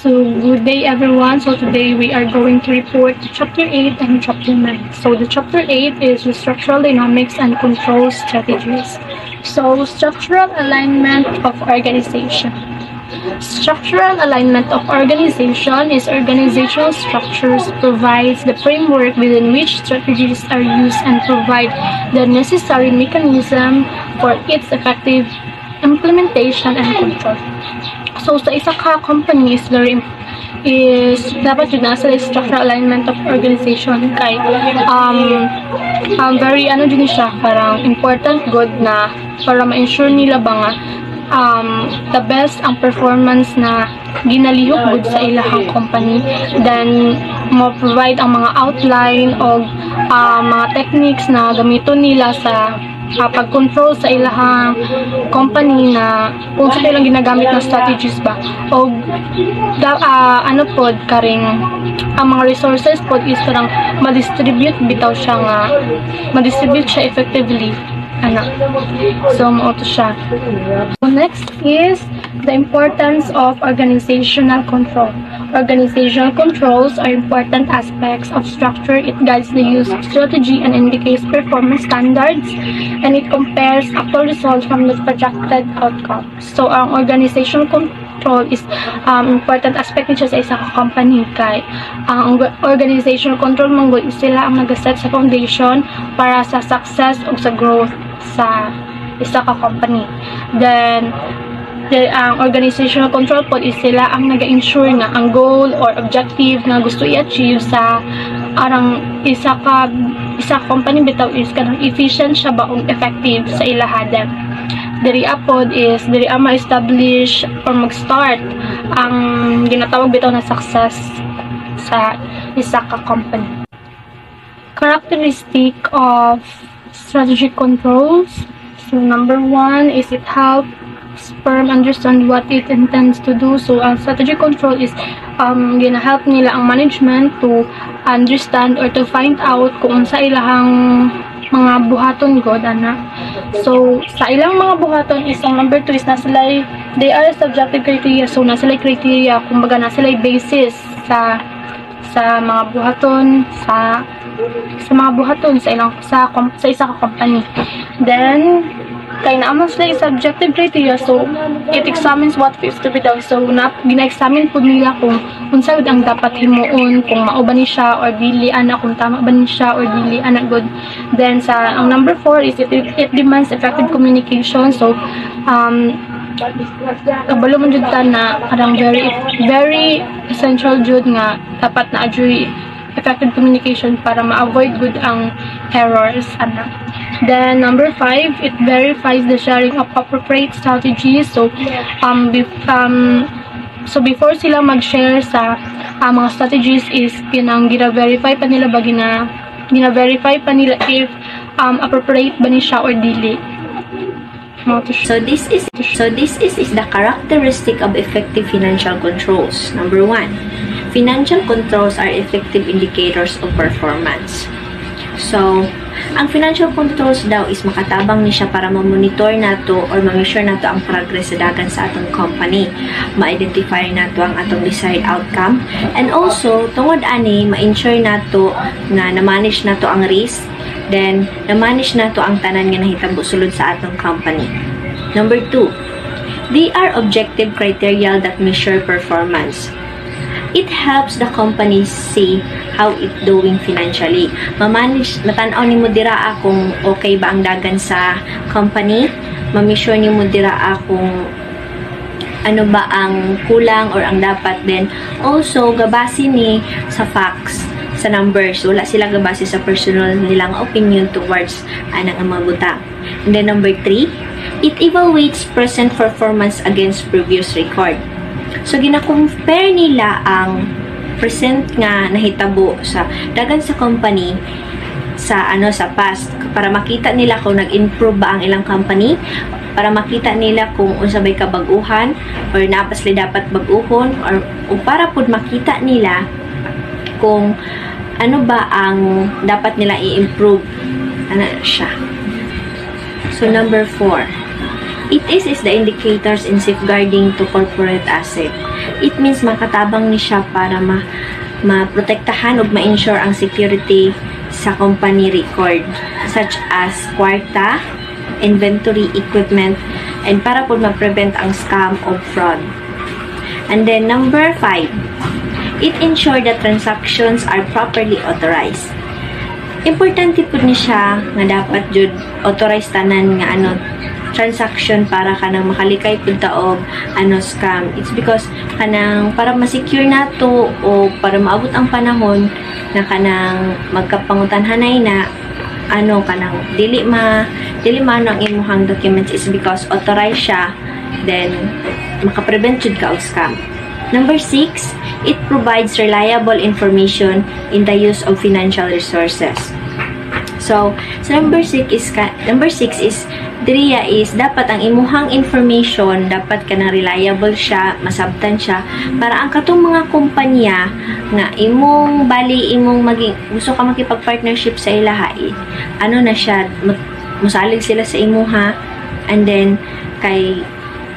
So, good day everyone. So, today we are going to report Chapter 8 and Chapter 9. So, the Chapter 8 is the Structural Dynamics and Control Strategies. So, Structural Alignment of Organization. Structural alignment of organization is organizational structures provides the framework within which strategies are used and provide the necessary mechanism for its effective implementation and control. So, sa isa ka company is dapat yun nasa structural alignment of organization kay very din siya, parang important good na para ma-ensure nila ba nga the best ang performance na ginalihok good sa ilahang company, then mo-provide ang mga outline o mga techniques na gamiton nila sa pag-control sa ilahang company na kung saan nilang ginagamit na strategies ba o pod karing ang mga resources pod is karang ma-distribute bitaw siya nga ma-distribute siya effectively so mauto siya. So next is the importance of organizational control. Organizational controls are important aspects of structure. It guides the use of strategy and indicates performance standards, and it compares actual results from the projected outcomes. So ang organizational control is important aspect niya sa isang company kay ang organizational control manggod sila ang nag-set sa foundation para sa success o sa growth sa isa ka company. Then ang organizational control po is sila ang nag-ensure na ang goal or objective na gusto i-achieve sa arang isa company bitaw is kanang efficient siya ba o effective sa ilahadan. Diri apod is diri ma-establish or mag-start ang ginatawag bitaw na success sa isa ka company. Characteristic of strategic controls. So number 1 is it helps firm understand what it intends to do. So ang strategic control is gina-help nila ang management to understand or to find out kung sa ilahang mga buhaton god So sa ilang mga buhaton is ang number 2 is they are subjective criteria. So nasilay criteria kumbaga nasilay basis sa mga buhaton sa mga buhaton sa isa ka company. Then kay naamang sila subjective criteria, so it examines what fits to be done. So gina-examine po nila kung unsa ang dapat himuon, kung mao ba ni siya or dili ana, kung tama ba ni siya or dili ana good. Then ang number 4 is it demands effective communication. So kabalo man jud ta na parang very essential jud nga dapat na adjure effective communication para ma-avoid good ang errors Then number 5, it verifies the sharing of appropriate strategies. So before sila mag-share sa mga strategies is pinang gina-verify pa nila ba gina-verify pa nila if appropriate ba ni siya or dili. So this is the characteristic of effective financial controls. Number 1, financial controls are effective indicators of performance. So ang financial controls daw is makatabang ni siya para ma-monitor nato or ma-measure nato ang progress sa dagan sa atong company, ma-identify nato ang atong desired outcome, and also tungod ani ma-ensure nato nga na-manage nato ang risk, then na-manage nato ang tanan nga nahitabo sulod sa atong company. Number 2, they are objective criteria that measure performance. It helps the company see how it doing financially. Matanaw ni mo dira kung okay ba ang dagan sa company, ma-measure ni mo dira kung ano ba ang kulang or ang dapat, then also gabasi ni sa facts, sa numbers. Wala sila gabasi sa personal nilang opinion towards anang mga butang. And then number 3, it evaluates present performance against previous record. So gina-compare nila ang present nga nahitabo sa dagan sa company sa past para makita nila kung nag-improve ba ang ilang company, para makita nila kung unsa bay kabag-uhan or napasli dapat bag-uhon, or para pud makita nila kung ano ba ang dapat nila i-improve siya. So number 4, it is the indicators in safeguarding to corporate asset. It means makatabang ni siya para maprotektahan o ma-ensure ang security sa company record, such as kwarta, inventory, equipment, and para po ma-prevent ang scam o fraud. And then number 5, it ensure that transactions are properly authorized. Importante po ni siya nga dapat jud authorized tanan nga transaction para kanang makalikay pud ta og scam. It's because kanang para ma-secure nato o para maabot ang panahon na kanang magkapangutanhanay na kanang dili ang imuhang documents is because authorized siya, then makaprevent jud ka og scam. Number 6, it provides reliable information in the use of financial resources. So number 6 is diriya is dapat ang imuhang information dapat kanang reliable siya, masabtan siya para ang katong mga kumpanya nga imong gusto ka makipag-partnership sa ilaha na siya musalig sila sa imuha, and then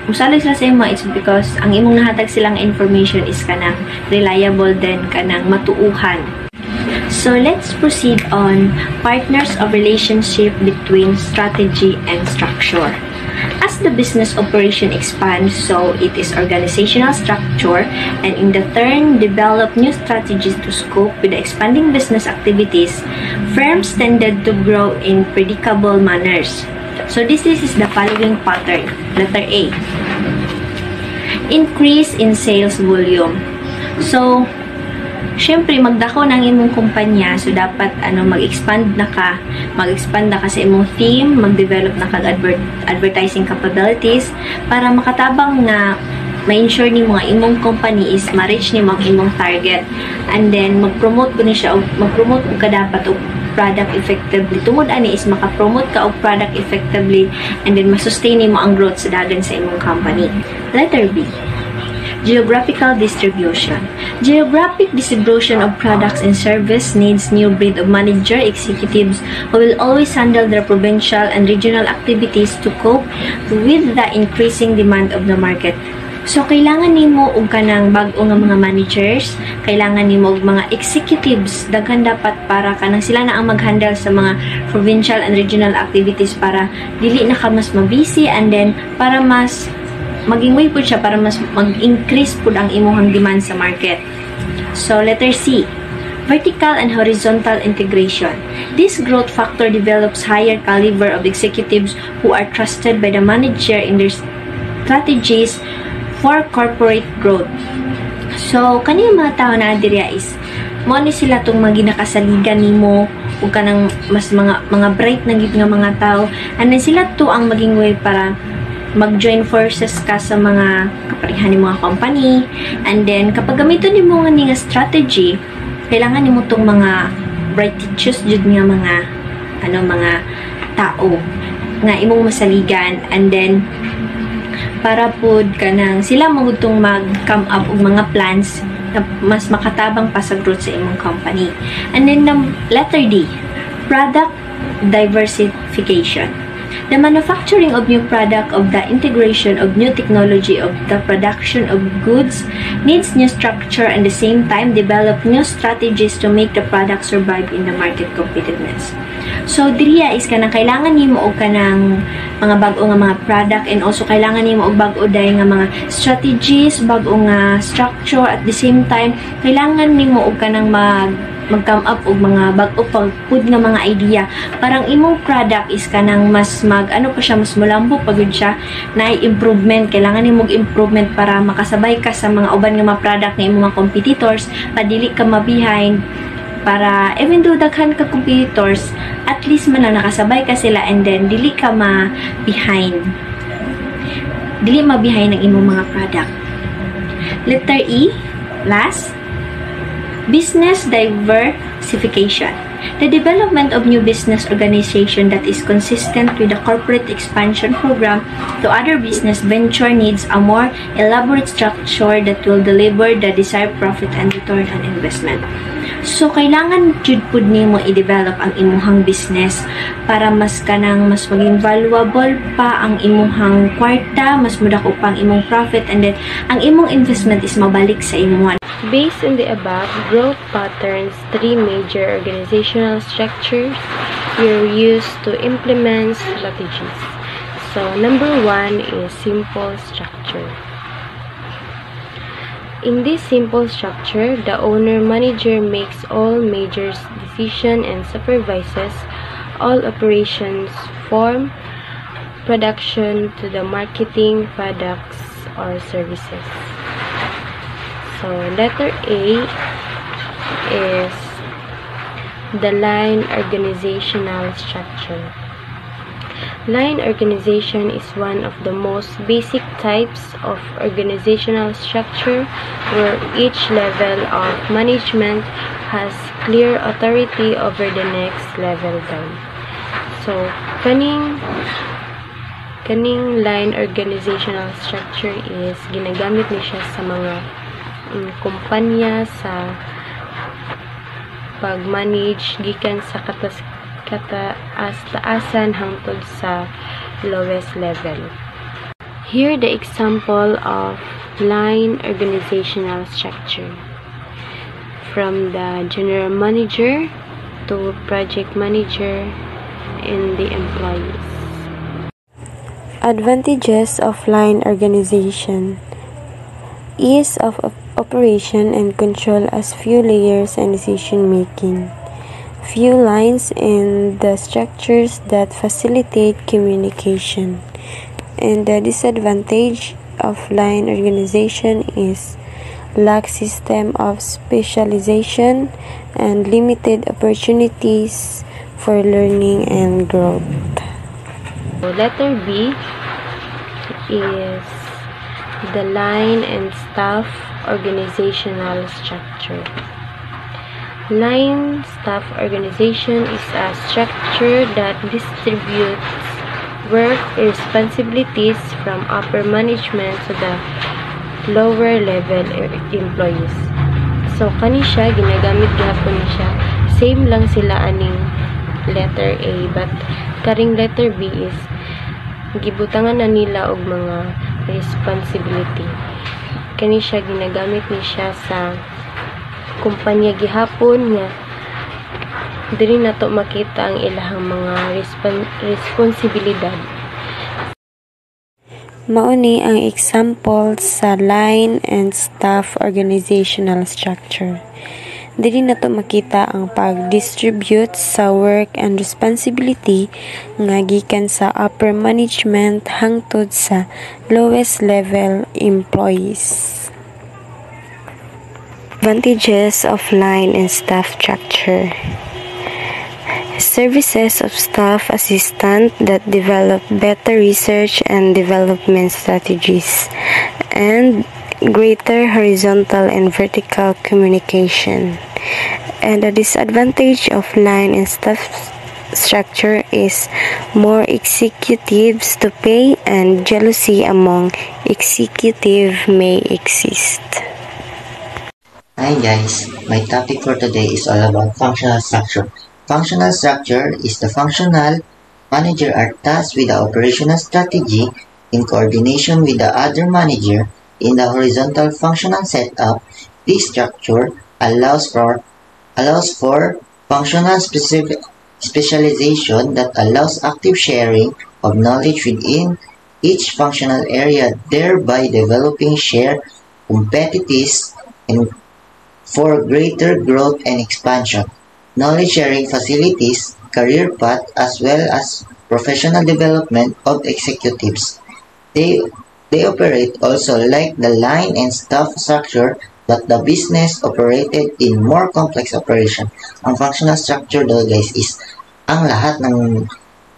musalig sila sa imo, it's because ang imong nahatag silang information is kanang reliable then kanang matuuhan. So let's proceed on partners of relationship between strategy and structure. As the business operation expands, so it is organizational structure, and in the turn develop new strategies to cope with the expanding business activities. Firms tended to grow in predictable manners. So this is the following pattern. Letter A, increase in sales volume. So syempre magdako ng imong kumpanya, so dapat mag-expand na ka sa imong theme, mag-develop na kag advertising capabilities para makatabang na ma-ensure ni mga imong company is ma-reach ni mga imong target, and then mag-promote ko ni siya mag-promote ka dapat og product effectively. Tungod ani is maka-promote ka og product effectively, and then ma-sustain nimo ang growth sa dagan sa imong company. Letter B, geographical distribution. Geographic distribution of products and service needs new breed of manager executives who will always handle their provincial and regional activities to cope with the increasing demand of the market. So, kailangan nimo og kanang bag-o nga mga managers, kailangan nimo og mga executives, daghan dapat para kanang sila na ang mag-handle sa mga provincial and regional activities para dili na ka mas mabisi, and then para mas maging way po siya para mas mag-increase po ang imuhang demand sa market. So, letter C, vertical and horizontal integration. This growth factor develops higher caliber of executives who are trusted by the manager in their strategies for corporate growth. So, kaniyang mga tao na diriya is mo ni sila tong maginakasaligan nimo ug kanang mas mga bright na gid nga mga tao, and then sila to ang maging way para mag-join forces ka sa mga kaparihan ni mga company, and then kapag gamiton nimo nga ni nga strategy, kailangan nimo tong mga bright teachers jud nga mga tao nga imong masaligan, and then para pod kanang sila magutong mag-come up og mga plans na mas makatabang pa sa growth sa imong company. And then letter D, product diversification. The manufacturing of new product, of the integration of new technology, of the production of goods needs new structure, and at the same time develop new strategies to make the product survive in the market competitiveness. So diriya is kanang kailangan nimo og kanang mga bag-o nga mga product, and also kailangan nimo og bag-o day nga mga strategies, bag-o nga structure, at the same time kailangan nimo og kanang mag-come up og mga bag-o pagpud nga mga idea. Parang imong product is kanang mas mas mulambo pagud siya na improvement. Kailangan nimo improvement para makasabay ka sa mga uban nga mga product nga imong mga competitors, padili ka ma-behind, para even though daghan ka competitors, at least man na nakasabay ka sila, and then dili ma-behind ang imong mga product. Letter E, last, Business diversification. The development of new business organization that is consistent with the corporate expansion program to other business venture needs a more elaborate structure that will deliver the desired profit and return on investment. So, kailangan jud pud nimo i-develop ang imuhang business para mas maging valuable pa ang imuhang kwarta, mas mudako pang imong profit, and then ang imong investment is mabalik sa imuhan. Based on the above growth patterns, 3 major organizational structures were used to implement strategies. So, number 1 is simple structure. In this simple structure, the owner-manager makes all major decisions and supervises all operations from production to the marketing products or services. So, letter A is the line organizational structure. Line organization is one of the most basic types of organizational structure where each level of management has clear authority over the next level down. So, kaning line organizational structure is ginagamit ni siya sa mga kumpanya sa pag-manage gikan sa kataas-taasan hangtod sa lowest level. Here the example of line organizational structure. From the general manager to project manager and the employees. Advantages of line organization. Ease of operation and control as few layers and decision making. Few lines in the structures that facilitate communication. And the disadvantage of line organization is lack system of specialization and limited opportunities for learning and growth. So letter B is the line and staff organizational structure. Line staff organization is a structure that distributes work responsibilities from upper management to the lower level employees. So kani siya ginagamit gihapon ni siya. Same lang sila aning letter A, but karing letter B is gibutangan na nila og mga responsibility. Kani siya ginagamit ni siya sa kumpanya gihapon nga diri nato makita ang ilahang mga responsibilidad. Mauni ang example sa line and staff organizational structure. Dili nato makita ang pag-distribute sa work and responsibility nga gikan sa upper management hangtod sa lowest level employees. Advantages of line and staff structure. Services of staff assistant that develop better research and development strategies and greater horizontal and vertical communication. And the disadvantage of line and staff structure is more executives to pay and jealousy among executive may exist. Hi guys, my topic for today is all about functional structure. Functional structure is the functional manager are tasked with the operational strategy in coordination with the other manager in the horizontal functional setup. This structure allows for functional specialization that allows active sharing of knowledge within each functional area, thereby developing shared competencies and for greater growth and expansion. Knowledge sharing facilities career path as well as professional development of executives. They operate also like the line and staff structure, but the business operated in more complex operation. Ang functional structure daw guys is ang lahat ng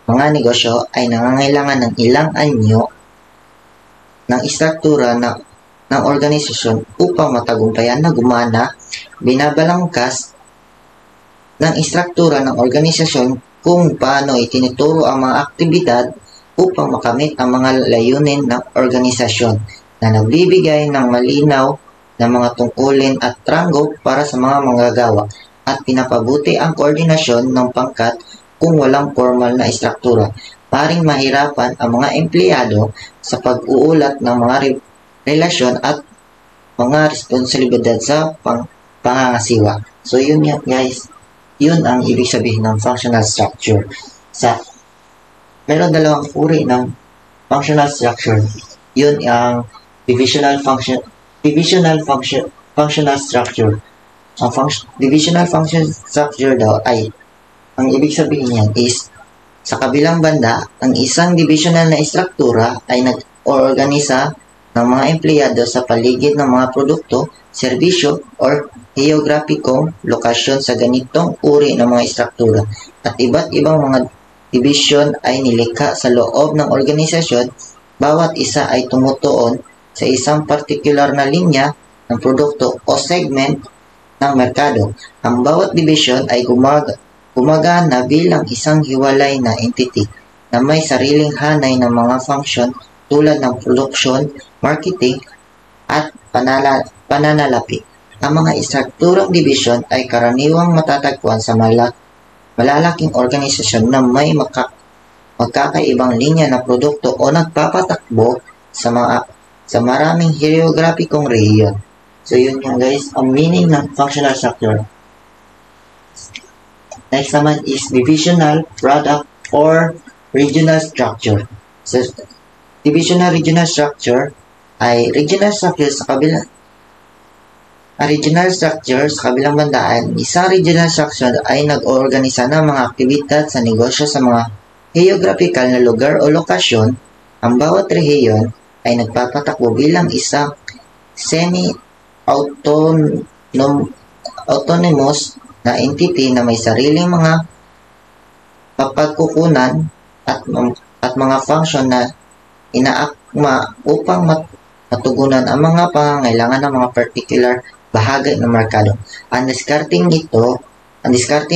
mga negosyo ay nangangailangan ng ilang anyo ng istruktura na ng organisasyon upang matagumpayan na gumana, binabalangkas ng istruktura ng organisasyon kung paano itinuturo ang mga aktibidad upang makamit ang mga layunin ng organisasyon na nagbibigay ng malinaw na mga tungkulin at tranggo para sa mga manggagawa at pinapabuti ang koordinasyon ng pangkat kung walang formal na istruktura. Maring mahirapan ang mga empleyado sa pag-uulat ng mga relasyon at mga responsibilidad sa pangangasiwa. So yun yan guys, yun ang ibig sabihin ng functional structure. Meron dalawang uri ng functional structure. Yun ang divisional functional structure. Ang divisional function structure daw ay, ang ibig sabihin niyan is, sa kabilang banda, ang isang divisional na istruktura ay nag-organisa ng mga empleyado sa paligid ng mga produkto, serbisyo, or geograpikong lokasyon sa ganitong uri ng mga istruktura. At iba't ibang mga division ay nilikha sa loob ng organisasyon. Bawat isa ay tumutuon sa isang partikular na linya ng produkto o segment ng merkado. Ang bawat division ay gumagana bilang isang hiwalay na entity na may sariling hanay ng mga function tulad ng production, marketing, at pananalapi. Ang mga istrukturang division ay karaniwang matatagpuan sa malalaking organisasyon na may magkakaibang linya na produkto o nagpapatakbo sa maraming geograpikong rehiyon. So yun yung guys, ang meaning ng functional structure. Next naman is divisional, product, or regional structure. So, divisional regional structure ay regional structure sa kabilang bandaan. Isang regional structure ay nag-oorganisa ng mga aktibidad sa negosyo sa mga geographical na lugar o lokasyon. Ang bawat rehiyon ay nagpapatakbo bilang isang semi-autonomous na entity na may sariling mga kapagkukunan at mga function na inaakma upang matugunan ang mga pangangailangan ng mga particular bahagi ng merkado. Ang diskarte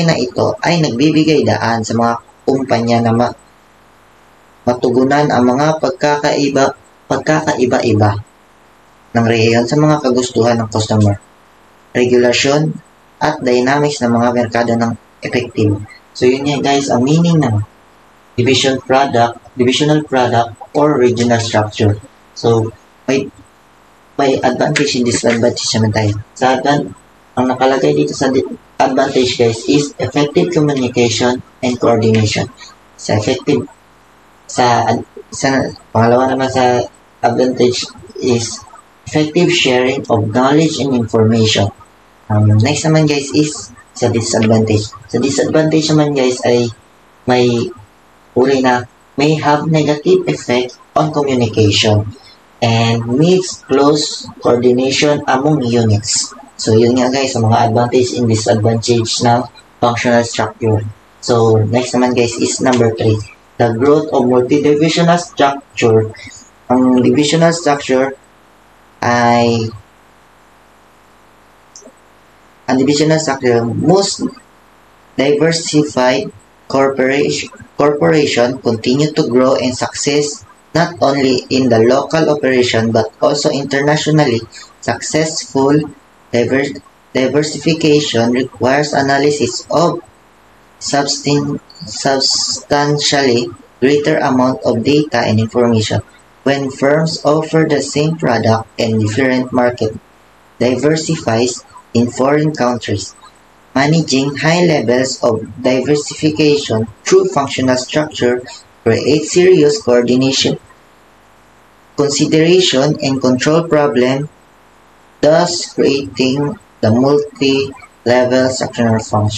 na ito ay nagbibigay daan sa mga kumpanya na matugunan ang mga pagkakaiba-iba ng rehiyon sa mga kagustuhan ng customer, regulasyon, at dynamics ng mga merkado ng effective. So yun yan guys, ang meaning ng divisional product, or regional structure. So may advantage and disadvantage naman tayo. Ang nakalagay dito sa advantage guys is effective communication and coordination. Pangalawa naman sa advantage is effective sharing of knowledge and information. Next naman guys is sa disadvantage. Sa disadvantage naman guys ay may uri na may have negative effect on communication and needs close coordination among units. So yun nga guys, ang mga advantage and disadvantage ng functional structure. So next naman guys is number 3. The growth of multidivisional structure. Ang divisional structure ay most diversified corporation continue to grow and success not only in the local operation but also internationally. Successful diversification requires analysis of substantially greater amount of data and information. When firms offer the same product and different market diversifies in foreign countries, managing high levels of diversification through functional structure creates serious coordination, consideration, and control problem, thus creating the multi-level structural form.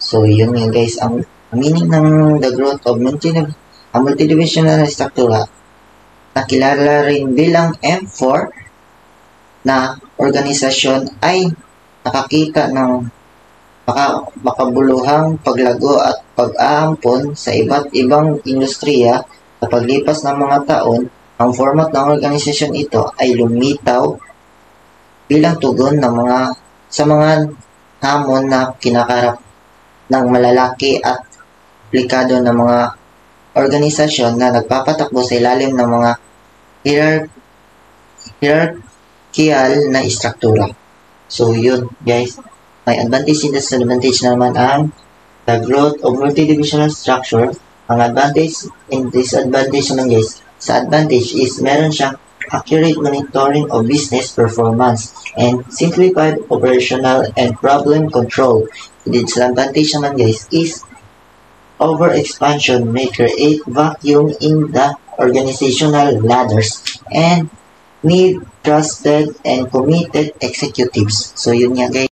So yun nga guys, ang meaning ng the growth of multidivisional struktura, nakilala rin bilang M4 na organisasyon ay nakakita ng makabuluhang paglago at pag-aampon sa iba't ibang industriya sa paglipas ng mga taon. Ang format ng organisasyon ito ay lumitaw bilang tugon ng sa mga hamon na kinakarap ng malalaki at aplikado ng mga organisasyon na nagpapatakbo sa ilalim ng mga hierarchical na istruktura. So, yun, guys. May advantage and disadvantage naman ang the growth of multidivisional structure. Ang advantage and disadvantage naman, guys. Sa advantage is meron siyang accurate monitoring of business performance and simplified operational and problem control. The disadvantage naman, guys, is overexpansion may create vacuum in the organizational ladders and need trusted and committed executives. So, yun nga, guys.